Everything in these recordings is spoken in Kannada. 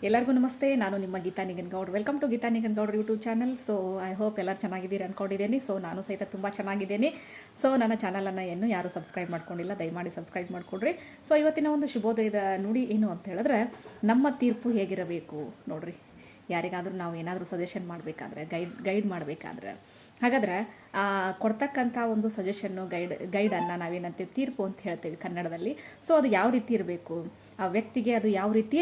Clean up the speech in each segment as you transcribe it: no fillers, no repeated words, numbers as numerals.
ಎಲ್ಲರಿಗೂ ನಮಸ್ತೆ. ನಾನು ನಿಮ್ಮ Geeta Nigangoud. Welcome to Geeta Nigangoud YouTube channel. So I hope ಎಲ್ಲರೂ ಚೆನ್ನಾಗಿದ್ದೀರಿ ಅಂದ್ಕೊಂಡಿದ್ದೀನಿ. ಸೊ ನಾನು ಸಹಿತ ತುಂಬ ಚೆನ್ನಾಗಿದ್ದೀನಿ. ಸೊ ನನ್ನ ಚಾನಲನ್ನು ಇನ್ನೂ ಯಾರು ಸಬ್ಸ್ಕ್ರೈಬ್ ಮಾಡ್ಕೊಂಡಿಲ್ಲ, ದಯಮಾಡಿ ಸಬ್ಸ್ಕ್ರೈಬ್ ಮಾಡಿಕೊಡ್ರಿ. ಸೊ ಇವತ್ತಿನ ಒಂದು ಶುಭೋದಯದ ನುಡಿ ಏನು ಅಂತ ಹೇಳಿದ್ರೆ, ನಮ್ಮ ತೀರ್ಪು ಹೇಗಿರಬೇಕು ನೋಡ್ರಿ. ಯಾರಿಗಾದರೂ ನಾವು ಏನಾದರೂ ಸಜೆಷನ್ ಮಾಡಬೇಕಾದ್ರೆ, ಗೈಡ್ ಮಾಡಬೇಕಾದ್ರೆ, ಹಾಗಾದ್ರೆ ಕೊಡ್ತಕ್ಕಂಥ ಒಂದು ಸಜೆಷನ್ನು ಗೈಡನ್ನು ನಾವೇನಂತೀವಿ ತೀರ್ಪು ಅಂತ ಹೇಳ್ತೇವೆ ಕನ್ನಡದಲ್ಲಿ. ಸೊ ಅದು ಯಾವ ರೀತಿ ಇರಬೇಕು, ಆ ವ್ಯಕ್ತಿಗೆ ಅದು ಯಾವ ರೀತಿ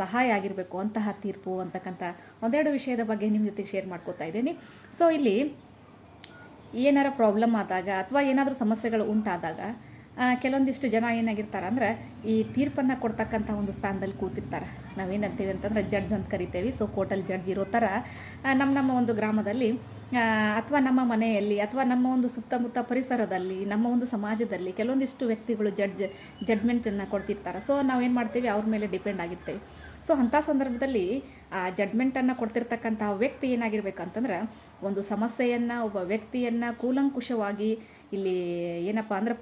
ಸಹಾಯ ಆಗಿರಬೇಕು ಅಂತಹ ತೀರ್ಪು ಅಂತಕ್ಕಂಥ ಒಂದೆರಡು ವಿಷಯದ ಬಗ್ಗೆ ನಿಮ್ಮ ಜೊತೆಗೆ ಶೇರ್ ಮಾಡ್ಕೋತಾ ಇದ್ದೀನಿ. ಸೊ ಇಲ್ಲಿ ಏನಾರ ಪ್ರಾಬ್ಲಮ್ ಆದಾಗ ಅಥವಾ ಏನಾದರೂ ಸಮಸ್ಯೆಗಳು ಉಂಟಾದಾಗ ಕೆಲವೊಂದಿಷ್ಟು ಜನ ಏನಾಗಿರ್ತಾರೆ ಅಂದರೆ ಈ ತೀರ್ಪನ್ನು ಕೊಡ್ತಕ್ಕಂಥ ಒಂದು ಸ್ಥಾನದಲ್ಲಿ ಕೂತಿರ್ತಾರೆ. ನಾವೇನಂತೀವಿ ಅಂತಂದ್ರೆ ಜಡ್ಜ್ ಅಂತ ಕರಿತೇವೆ. ಸೊ ಕೋರ್ಟಲ್ಲಿ ಜಡ್ಜ್ ಇರೋ ಥರ ನಮ್ಮ ಒಂದು ಗ್ರಾಮದಲ್ಲಿ ಅಥವಾ ನಮ್ಮ ಮನೆಯಲ್ಲಿ ಅಥವಾ ನಮ್ಮ ಒಂದು ಸುತ್ತಮುತ್ತ ಪರಿಸರದಲ್ಲಿ, ನಮ್ಮ ಒಂದು ಸಮಾಜದಲ್ಲಿ ಕೆಲವೊಂದಿಷ್ಟು ವ್ಯಕ್ತಿಗಳು ಜಡ್ಮೆಂಟನ್ನು ಕೊಡ್ತಿರ್ತಾರೆ. ಸೊ ನಾವೇನು ಮಾಡ್ತೀವಿ, ಅವ್ರ ಮೇಲೆ ಡಿಪೆಂಡ್ ಆಗಿರ್ತೇವೆ. ಸೊ ಅಂಥ ಸಂದರ್ಭದಲ್ಲಿ ಆ ಜಡ್ಮೆಂಟನ್ನು ಕೊಡ್ತಿರ್ತಕ್ಕಂಥ ವ್ಯಕ್ತಿ ಏನಾಗಿರ್ಬೇಕಂತಂದ್ರೆ, ಒಂದು ಸಮಸ್ಯೆಯನ್ನು, ಒಬ್ಬ ವ್ಯಕ್ತಿಯನ್ನು ಕೂಲಂಕುಷವಾಗಿ ಇಲ್ಲಿ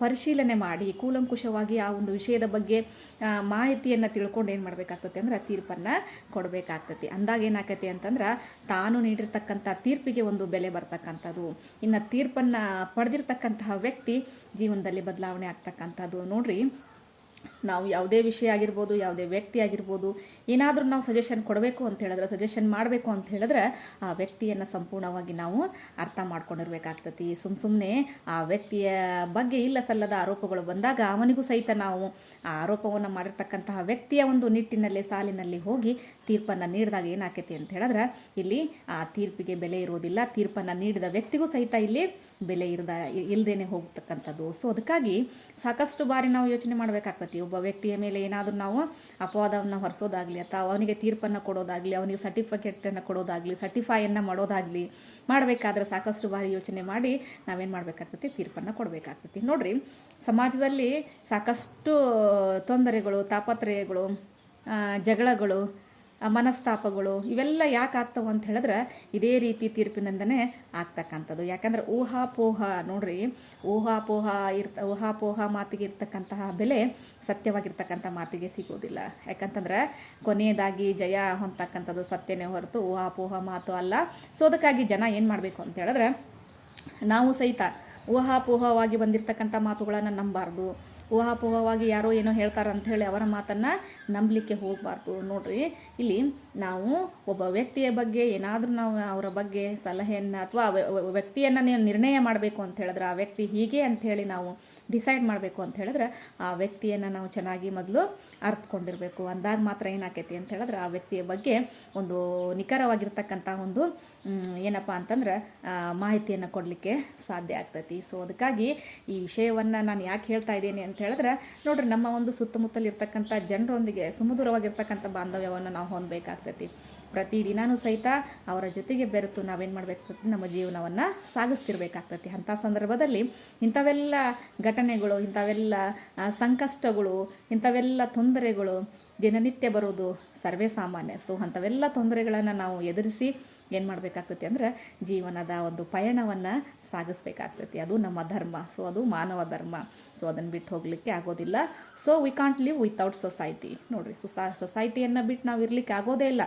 ಪರಿಶೀಲನೆ ಮಾಡಿ ಕೂಲಂಕುಷವಾಗಿ ಆ ಒಂದು ವಿಷಯದ ಬಗ್ಗೆ ಮಾಹಿತಿಯನ್ನು ತಿಳ್ಕೊಂಡು ಏನು ಮಾಡಬೇಕಾಗ್ತದೆ ಅಂದ್ರೆ ತೀರ್ಪನ್ನು ಕೊಡಬೇಕಾಗ್ತತಿ. ಅಂದಾಗ ಏನಾಗ್ತೈತಿ ಅಂತಂದ್ರೆ, ತಾನು ನೀಡಿರ್ತಕ್ಕಂಥ ತೀರ್ಪಿಗೆ ಒಂದು ಬೆಲೆ ಬರ್ತಕ್ಕಂಥದ್ದು, ಇನ್ನು ತೀರ್ಪನ್ನು ಪಡೆದಿರ್ತಕ್ಕಂತಹ ವ್ಯಕ್ತಿ ಜೀವನದಲ್ಲಿ ಬದಲಾವಣೆ ಆಗ್ತಕ್ಕಂಥದ್ದು. ನೋಡ್ರಿ, ನಾವು ಯಾವುದೇ ವಿಷಯ ಆಗಿರ್ಬೋದು, ಯಾವುದೇ ವ್ಯಕ್ತಿ ಆಗಿರ್ಬೋದು, ಏನಾದರೂ ನಾವು ಸಜೆಷನ್ ಕೊಡಬೇಕು ಅಂತ ಹೇಳಿದ್ರೆ, ಸಜೆಷನ್ ಮಾಡಬೇಕು ಅಂತ ಹೇಳಿದ್ರೆ ಆ ವ್ಯಕ್ತಿಯನ್ನು ಸಂಪೂರ್ಣವಾಗಿ ನಾವು ಅರ್ಥ ಮಾಡ್ಕೊಂಡಿರ್ಬೇಕಾಗ್ತತಿ. ಸುಮ್ಮನೆ ಆ ವ್ಯಕ್ತಿಯ ಬಗ್ಗೆ ಇಲ್ಲ ಸಲ್ಲದ ಆರೋಪಗಳು ಬಂದಾಗ ಅವನಿಗೂ ಸಹಿತ ನಾವು ಆ ಆರೋಪವನ್ನು ಮಾಡಿರ್ತಕ್ಕಂತಹ ವ್ಯಕ್ತಿಯ ಒಂದು ನಿಟ್ಟಿನಲ್ಲಿ, ಸಾಲಿನಲ್ಲಿ ಹೋಗಿ ತೀರ್ಪನ್ನು ನೀಡಿದಾಗ ಏನಾಕೈತಿ ಅಂತ ಹೇಳಿದ್ರೆ, ಇಲ್ಲಿ ಆ ತೀರ್ಪಿಗೆ ಬೆಲೆ ಇರೋದಿಲ್ಲ. ತೀರ್ಪನ್ನು ನೀಡಿದ ವ್ಯಕ್ತಿಗೂ ಸಹಿತ ಇಲ್ಲಿ ಬೆಲೆ ಇಲ್ಲದೇನೆ ಹೋಗ್ತಕ್ಕಂಥದ್ದು. ಸೊ ಅದಕ್ಕಾಗಿ ಸಾಕಷ್ಟು ಬಾರಿ ನಾವು ಯೋಚನೆ ಮಾಡಬೇಕಾಗ್ತತಿ. ಒಬ್ಬ ವ್ಯಕ್ತಿಯ ಮೇಲೆ ಏನಾದರೂ ನಾವು ಅಪವಾದವನ್ನು ಹೊರಿಸೋದಾಗಲಿ, ಅಥವಾ ಅವನಿಗೆ ತೀರ್ಪನ್ನು ಕೊಡೋದಾಗಲಿ, ಅವನಿಗೆ ಸರ್ಟಿಫಿಕೇಟನ್ನು ಕೊಡೋದಾಗಲಿ, ಸರ್ಟಿಫೈಯನ್ನು ಮಾಡೋದಾಗಲಿ ಮಾಡಬೇಕಾದ್ರೆ ಸಾಕಷ್ಟು ಬಾರಿ ಯೋಚನೆ ಮಾಡಿ ನಾವೇನು ಮಾಡಬೇಕಾಗ್ತತಿ, ತೀರ್ಪನ್ನು ಕೊಡಬೇಕಾಗ್ತತಿ. ನೋಡ್ರಿ, ಸಮಾಜದಲ್ಲಿ ಸಾಕಷ್ಟು ತೊಂದರೆಗಳು, ತಾಪತ್ರಯಗಳು, ಜಗಳಗಳು, ಮನಸ್ತಾಪಗಳು ಇವೆಲ್ಲ ಯಾಕೆ ಆಗ್ತವೆ ಅಂತ ಹೇಳಿದ್ರೆ ಇದೇ ರೀತಿ ತೀರ್ಪಿನಿಂದನೇ ಆಗ್ತಕ್ಕಂಥದ್ದು. ಯಾಕಂದ್ರೆ ಊಹಾಪೋಹ, ನೋಡ್ರಿ, ಊಹಾಪೋಹ ಮಾತಿಗೆ ಇರ್ತಕ್ಕಂತಹ ಬೆಲೆ ಸತ್ಯವಾಗಿರ್ತಕ್ಕಂಥ ಮಾತಿಗೆ ಸಿಗೋದಿಲ್ಲ. ಯಾಕಂತಂದ್ರೆ ಕೊನೆಯದಾಗಿ ಜಯ ಹೊಂದತಕ್ಕಂಥದ್ದು ಸತ್ಯನೇ ಹೊರತು ಊಹಾಪೋಹ ಮಾತು ಅಲ್ಲ. ಸೊ ಅದಕ್ಕಾಗಿ ಜನ ಏನು ಮಾಡಬೇಕು ಅಂತ ಹೇಳಿದ್ರೆ, ನಾವು ಸಹಿತ ಊಹಾಪೋಹವಾಗಿ ಬಂದಿರತಕ್ಕಂಥ ಮಾತುಗಳನ್ನು ನಂಬಾರ್ದು. ಊಹಾಪೋಹವಾಗಿ ಯಾರೋ ಏನೋ ಹೇಳ್ತಾರೆ ಅಂತ ಹೇಳಿ ಅವರ ಮಾತನ್ನು ನಂಬಲಿಕ್ಕೆ ಹೋಗಬಾರ್ದು. ನೋಡ್ರಿ, ಇಲ್ಲಿ ನಾವು ಒಬ್ಬ ವ್ಯಕ್ತಿಯ ಬಗ್ಗೆ ಏನಾದರೂ ನಾವು ಅವರ ಬಗ್ಗೆ ಸಲಹೆಯನ್ನು ಅಥವಾ ವ್ಯಕ್ತಿಯನ್ನು ನಿರ್ಣಯ ಮಾಡಬೇಕು ಅಂತ ಹೇಳಿದ್ರೆ, ಆ ವ್ಯಕ್ತಿ ಹೀಗೆ ಅಂತ ಹೇಳಿ ನಾವು ಡಿಸೈಡ್ ಮಾಡಬೇಕು ಅಂತ ಹೇಳಿದ್ರೆ ಆ ವ್ಯಕ್ತಿಯನ್ನು ನಾವು ಚೆನ್ನಾಗಿ ಮೊದಲು ಅರ್ಥಕೊಂಡಿರಬೇಕು. ಅಂದಾಗ ಮಾತ್ರ ಏನಾಕೈತಿ ಅಂತ ಹೇಳಿದ್ರೆ ಆ ವ್ಯಕ್ತಿಯ ಬಗ್ಗೆ ಒಂದು ನಿಖರವಾಗಿರ್ತಕ್ಕಂಥ ಒಂದು ಅಂತಂದ್ರೆ ಮಾಹಿತಿಯನ್ನು ಕೊಡಲಿಕ್ಕೆ ಸಾಧ್ಯ ಆಗ್ತೈತಿ. ಸೊ ಅದಕ್ಕಾಗಿ ಈ ವಿಷಯವನ್ನು ನಾನು ಯಾಕೆ ಹೇಳ್ತಾ ಇದ್ದೀನಿ ಅಂತ ಹೇಳಿದ್ರೆ, ನೋಡ್ರಿ, ನಮ್ಮ ಒಂದು ಸುತ್ತಮುತ್ತಲಿರ್ತಕ್ಕಂಥ ಜನರೊಂದಿಗೆ ಸುಮಧುರವಾಗಿರ್ತಕ್ಕಂಥ ಬಾಂಧವ್ಯವನ್ನು ನಾವು ಹೊಂದಬೇಕಾಗ್ತೈತಿ. ಪ್ರತಿದಿನಾನು ಸಹಿತ ಅವರ ಜೊತೆಗೆ ಬೆರೆತು ನಾವೇನು ಮಾಡಬೇಕಾಗ್ತದೆ, ನಮ್ಮ ಜೀವನವನ್ನು ಸಾಗಿಸ್ತಿರ್ಬೇಕಾಗ್ತೈತಿ. ಅಂಥ ಸಂದರ್ಭದಲ್ಲಿ ಇಂಥವೆಲ್ಲ ಘಟನೆಗಳು, ಇಂಥವೆಲ್ಲ ಸಂಕಷ್ಟಗಳು, ಇಂಥವೆಲ್ಲ ತೊಂದರೆಗಳು ದಿನನಿತ್ಯ ಬರೋದು ಸರ್ವೇ ಸಾಮಾನ್ಯ. ಸೊ ಅಂಥವೆಲ್ಲ ತೊಂದರೆಗಳನ್ನು ನಾವು ಎದುರಿಸಿ ಏನು ಮಾಡಬೇಕಾಗ್ತೈತಿ ಅಂದರೆ ಜೀವನದ ಒಂದು ಪಯಣವನ್ನು ಸಾಗಿಸ್ಬೇಕಾಗ್ತೈತಿ. ಅದು ನಮ್ಮ ಧರ್ಮ. ಸೊ ಅದು ಮಾನವ ಧರ್ಮ. ಸೊ ಅದನ್ನು ಬಿಟ್ಟು ಹೋಗಲಿಕ್ಕೆ ಆಗೋದಿಲ್ಲ. So we can't live without society. ನೋಡಿರಿ, ಸೊಸೈಟಿಯನ್ನು ಬಿಟ್ಟು ನಾವು ಇರಲಿಕ್ಕೆ ಆಗೋದೇ ಇಲ್ಲ,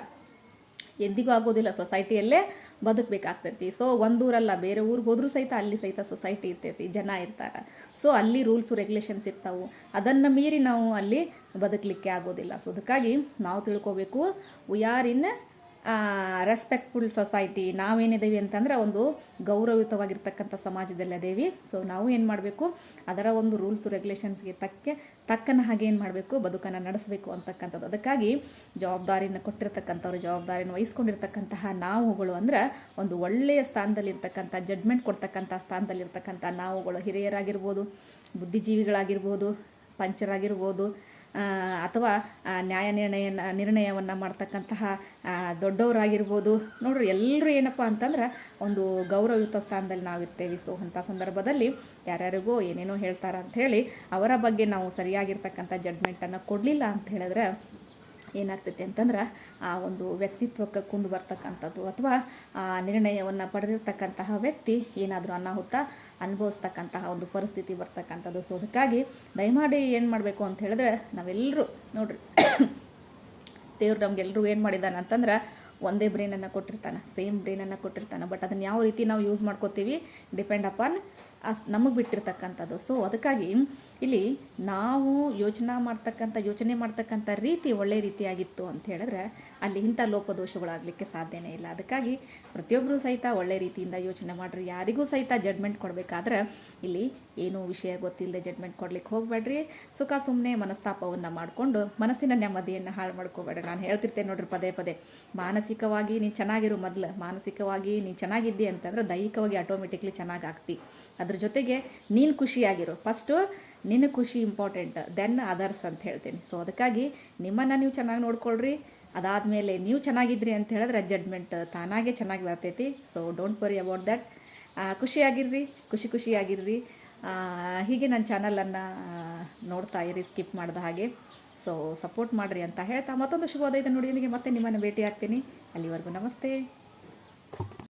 ಎಂದಿಗೂ ಆಗೋದಿಲ್ಲ. ಸೊಸೈಟಿಯಲ್ಲೇ ಬದುಕಬೇಕಾಗ್ತೈತಿ. ಸೊ ಒಂದೂರಲ್ಲ, ಬೇರೆ ಊರಿಗೆ ಹೋದ್ರೂ ಸಹಿತ ಅಲ್ಲಿ ಸಹಿತ ಸೊಸೈಟಿ ಇರ್ತೈತಿ, ಜನ ಇರ್ತಾರೆ. ಸೊ ಅಲ್ಲಿ ರೂಲ್ಸು ರೆಗ್ಯುಲೇಷನ್ಸ್ ಇರ್ತಾವೆ, ಅದನ್ನು ಮೀರಿ ನಾವು ಅಲ್ಲಿ ಬದುಕಲಿಕ್ಕೆ ಆಗೋದಿಲ್ಲ. ಸೊ ಅದಕ್ಕಾಗಿ ನಾವು ತಿಳ್ಕೋಬೇಕು, we are in respectful society. ನಾವೇನಿದ್ದೀವಿ ಅಂತಂದ್ರೆ ಒಂದು ಗೌರವಯುತವಾಗಿರ್ತಕ್ಕಂಥ ಸಮಾಜದಲ್ಲಿ ಅದೇವಿ. ಸೊ ನಾವು ಏನು ಮಾಡಬೇಕು, ಅದರ ಒಂದು ರೂಲ್ಸು ರೆಗ್ಯುಲೇಷನ್ಸ್ಗೆ ತಕ್ಕನ ಹಾಗೆ ಏನು ಮಾಡಬೇಕು, ಬದುಕನ್ನು ನಡೆಸಬೇಕು ಅಂತಕ್ಕಂಥದ್ದು. ಅದಕ್ಕಾಗಿ ಜವಾಬ್ದಾರಿನ ಕೊಟ್ಟಿರ್ತಕ್ಕಂಥವ್ರು, ಜವಾಬ್ದಾರಿನ ವಹಿಸ್ಕೊಂಡಿರ್ತಕ್ಕಂತಹ ನಾವುಗಳು ಅಂದ್ರೆ ಒಂದು ಒಳ್ಳೆಯ ಸ್ಥಾನದಲ್ಲಿರ್ತಕ್ಕಂಥ, ಜಡ್ಮೆಂಟ್ ಕೊಡ್ತಕ್ಕಂಥ ಸ್ಥಾನದಲ್ಲಿರ್ತಕ್ಕಂಥ ನಾವುಗಳು, ಹಿರಿಯರಾಗಿರ್ಬೋದು, ಬುದ್ಧಿಜೀವಿಗಳಾಗಿರ್ಬೋದು, ಪಂಚರಾಗಿರ್ಬೋದು, ಅಥವಾ ನ್ಯಾಯ ನಿರ್ಣಯವನ್ನು ಮಾಡ್ತಕ್ಕಂತಹ ದೊಡ್ಡವರಾಗಿರ್ಬೋದು. ನೋಡ್ರಿ, ಎಲ್ಲರೂ ಏನಪ್ಪ ಅಂತಂದ್ರೆ ಒಂದು ಗೌರವಯುತ ಸ್ಥಾನದಲ್ಲಿ ನಾವು ಇರ್ತೇವೆ. ಸೊ ಅಂಥ ಸಂದರ್ಭದಲ್ಲಿ ಯಾರ್ಯಾರಿಗೋ ಏನೇನೋ ಹೇಳ್ತಾರೆ ಅಂಥೇಳಿ ಅವರ ಬಗ್ಗೆ ನಾವು ಸರಿಯಾಗಿರ್ತಕ್ಕಂಥ ಜಡ್ಮೆಂಟನ್ನು ಕೊಡಲಿಲ್ಲ ಅಂತ ಹೇಳಿದ್ರೆ ಏನಾಗ್ತೈತಿ ಅಂತಂದ್ರೆ ಆ ಒಂದು ವ್ಯಕ್ತಿತ್ವಕ್ಕೆ ಕುಂದು ಬರ್ತಕ್ಕಂಥದ್ದು, ಅಥವಾ ಆ ನಿರ್ಣಯವನ್ನು ಪಡೆದಿರ್ತಕ್ಕಂತಹ ವ್ಯಕ್ತಿ ಏನಾದರೂ ಅನಾಹುತ ಅನುಭವಿಸ್ತಕ್ಕಂತಹ ಒಂದು ಪರಿಸ್ಥಿತಿ ಬರ್ತಕ್ಕಂಥದ್ದು. ಸೊ ಅದಕ್ಕಾಗಿ ದಯಮಾಡಿ ಏನು ಮಾಡಬೇಕು ಅಂತ ಹೇಳಿದ್ರೆ, ನಾವೆಲ್ಲರೂ ನೋಡ್ರಿ ದೇವ್ರು ನಮ್ಗೆಲ್ಲರೂ ಏನು ಮಾಡಿದ್ದಾನೆ ಅಂತಂದ್ರೆ ಒಂದೇ ಬ್ರೈನನ್ನು ಕೊಟ್ಟಿರ್ತಾನೆ, ಸೇಮ್ ಬ್ರೈನನ್ನು ಕೊಟ್ಟಿರ್ತಾನೆ. ಬಟ್ ಅದನ್ನು ಯಾವ ರೀತಿ ನಾವು ಯೂಸ್ ಮಾಡ್ಕೋತೀವಿ ಡಿಪೆಂಡ್ ಅಪಾನ್ ನಮಗೆ ಬಿಟ್ಟಿರ್ತಕ್ಕಂಥದ್ದು. ಸೊ ಅದಕ್ಕಾಗಿ ಇಲ್ಲಿ ನಾವು ಯೋಚನೆ ಮಾಡ್ತಕ್ಕಂಥ ರೀತಿ ಒಳ್ಳೆ ರೀತಿಯಾಗಿತ್ತು ಅಂತ ಹೇಳಿದ್ರೆ ಅಲ್ಲಿ ಇಂಥ ಲೋಪದೋಷಗಳಾಗಲಿಕ್ಕೆ ಸಾಧ್ಯನೇ ಇಲ್ಲ. ಅದಕ್ಕಾಗಿ ಪ್ರತಿಯೊಬ್ಬರೂ ಸಹಿತ ಒಳ್ಳೆ ರೀತಿಯಿಂದ ಯೋಚನೆ ಮಾಡಿರಿ. ಯಾರಿಗೂ ಸಹಿತ ಜಡ್ಮೆಂಟ್ ಕೊಡಬೇಕಾದ್ರೆ ಇಲ್ಲಿ ಏನೂ ವಿಷಯ ಗೊತ್ತಿಲ್ಲದೆ ಜಡ್ಮೆಂಟ್ ಕೊಡ್ಲಿಕ್ಕೆ ಹೋಗಬೇಡ್ರಿ. ಸುಖ ಸುಮ್ಮನೆ ಮನಸ್ತಾಪವನ್ನು ಮಾಡಿಕೊಂಡು ಮನಸ್ಸಿನ ನೆಮ್ಮದಿಯನ್ನು ಹಾಳು ಮಾಡ್ಕೋಬೇಡ್ರಿ. ನಾನು ಹೇಳ್ತಿರ್ತೇನೆ ನೋಡ್ರಿ ಪದೇ ಪದೇ, ಮಾನಸಿಕವಾಗಿ ನೀನು ಚೆನ್ನಾಗಿರು. ಮೊದಲು ಮಾನಸಿಕವಾಗಿ ನೀನು ಚೆನ್ನಾಗಿದ್ದಿ ಅಂತಂದ್ರೆ ದೈಹಿಕವಾಗಿ ಆಟೋಮೆಟಿಕ್ಲಿ ಚೆನ್ನಾಗಿ ಆಗ್ತಿ. ಅದ್ರ ಜೊತೆಗೆ ನೀನು ಖುಷಿಯಾಗಿರು. ಫಸ್ಟು ನಿನ್ನ ಖುಷಿ ಇಂಪಾರ್ಟೆಂಟ್, ದೆನ್ ಅದರ್ಸ್ ಅಂತ ಹೇಳ್ತೀನಿ. ಸೊ ಅದಕ್ಕಾಗಿ ನಿಮ್ಮನ್ನು ನೀವು ಚೆನ್ನಾಗಿ ನೋಡ್ಕೊಳ್ರಿ. ಅದಾದಮೇಲೆ ನೀವು ಚೆನ್ನಾಗಿದ್ರಿ ಅಂತ ಹೇಳಿದ್ರೆ ಜಡ್ಮೆಂಟ್ ತಾನಾಗೆ ಚೆನ್ನಾಗಿ ಬರ್ತೈತಿ. So don't worry about that. ಖುಷಿಯಾಗಿರ್ರಿ. ಹೀಗೆ ನನ್ನ ಚಾನಲನ್ನು ನೋಡ್ತಾ ಇರಿ, ಸ್ಕಿಪ್ ಮಾಡಿದ ಹಾಗೆ. ಸೊ ಸಪೋರ್ಟ್ ಮಾಡಿರಿ ಅಂತ ಹೇಳ್ತಾ ಮತ್ತೊಂದು ಶುಭೋದಯದ ನುಡಿಯೊಂದಿಗೆ ಮತ್ತೆ ನಿಮ್ಮನ್ನು ಭೇಟಿ ಆಗ್ತೀನಿ. ಅಲ್ಲಿವರೆಗೂ ನಮಸ್ತೆ.